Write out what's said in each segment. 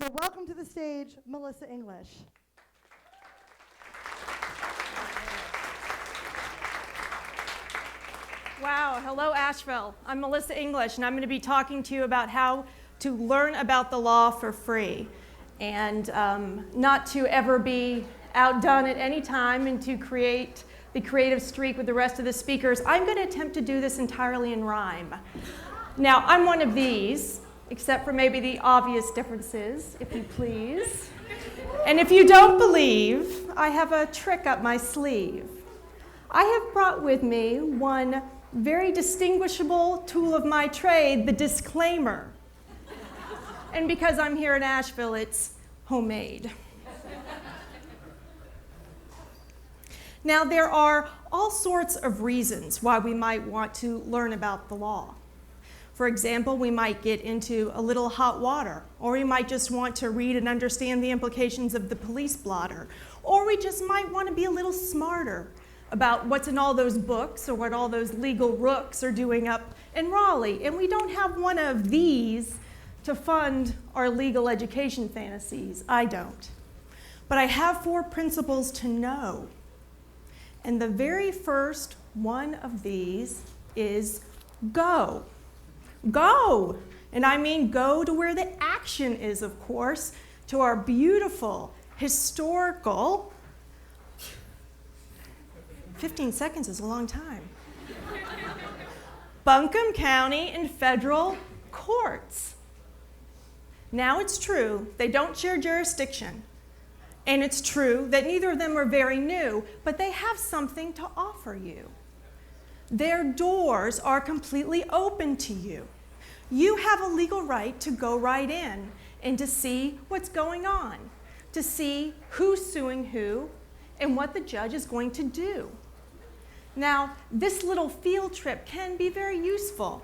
So welcome to the stage, Melissa English. Wow, hello Asheville. I'm Melissa English, and I'm going to be talking to you about how to learn about the law for free and not to ever be outdone at any time and to create the creative streak with the rest of the speakers. I'm going to attempt to do this entirely in rhyme. Now, I'm one of these, except for maybe the obvious differences, if you please. And if you don't believe, I have a trick up my sleeve. I have brought with me one very distinguishable tool of my trade, the disclaimer. And because I'm here in Asheville, it's homemade. Now, there are all sorts of reasons why we might want to learn about the law. For example, we might get into a little hot water, or we might just want to read and understand the implications of the police blotter, or we just might want to be a little smarter about what's in all those books or what all those legal rooks are doing up in Raleigh. And we don't have one of these to fund our legal education fantasies. I don't. But I have 4 principles to know. And the very first one of these is go. Go! And I mean go to where the action is, of course, to our beautiful, historical, 15 seconds is a long time, Buncombe County and federal courts. Now it's true, they don't share jurisdiction. And it's true that neither of them are very new, but they have something to offer you. Their doors are completely open to you. You have a legal right to go right in and to see what's going on, to see who's suing who and what the judge is going to do. Now, this little field trip can be very useful.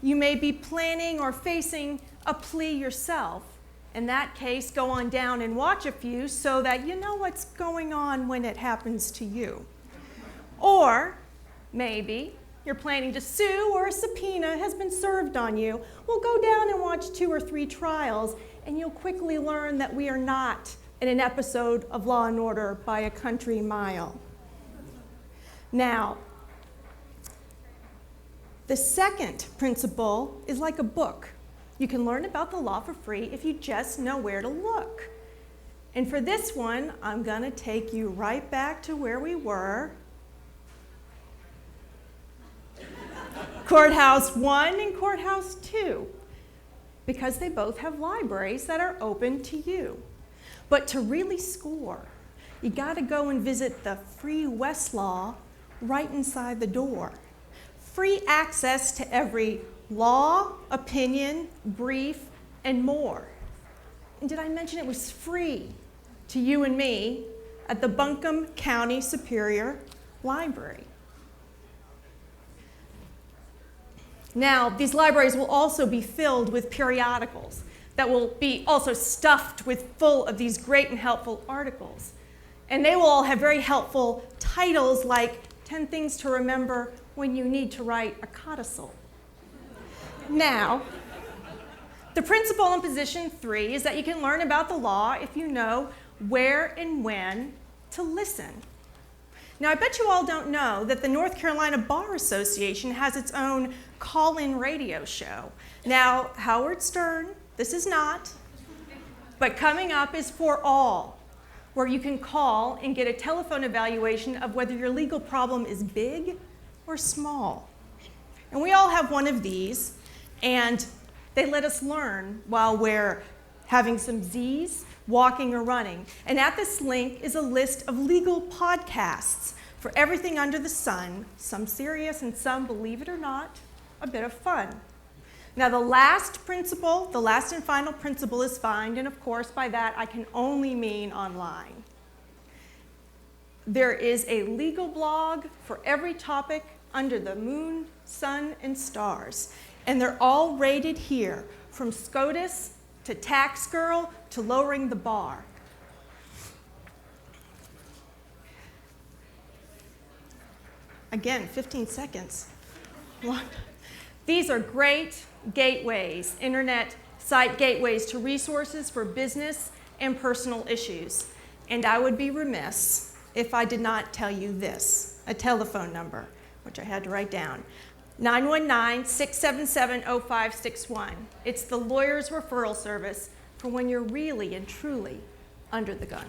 You may be planning or facing a plea yourself. In that case, go on down and watch a few so that you know what's going on when it happens to you. Or maybe you're planning to sue or a subpoena has been served on you. Well, go down and watch 2 or 3 trials, and you'll quickly learn that we are not in an episode of Law and Order by a country mile. Now, the second principle is like a book. You can learn about the law for free if you just know where to look. And for this one, I'm going to take you right back to where we were. Courthouse 1 and Courthouse 2, because they both have libraries that are open to you. But to really score, you got to go and visit the free Westlaw right inside the door. Free access to every law, opinion, brief, and more. And did I mention it was free to you and me at the Buncombe County Superior Library? Now, these libraries will also be filled with periodicals that will be also stuffed full of these great and helpful articles. And they will all have very helpful titles like 10 Things to Remember When You Need to Write a Codicil. Now, the principle in position 3 is that you can learn about the law if you know where and when to listen. Now, I bet you all don't know that the North Carolina Bar Association has its own call-in radio show. Now, Howard Stern, this is not, but coming up is For All, where you can call and get a telephone evaluation of whether your legal problem is big or small. And we all have one of these, and they let us learn while we're having some Z's, walking or running. And at this link is a list of legal podcasts for everything under the sun, some serious and some, believe it or not, a bit of fun. Now the last and final principle is find, and of course by that I can only mean online. There is a legal blog for every topic under the moon, sun, and stars. And they're all rated here, from SCOTUS to Tax Girl to lowering the bar. Again, 15 seconds. These are great gateways, internet site gateways to resources for business and personal issues. And I would be remiss if I did not tell you this, a telephone number, which I had to write down. 919-677-0561. It's the lawyer's referral service for when you're really and truly under the gun.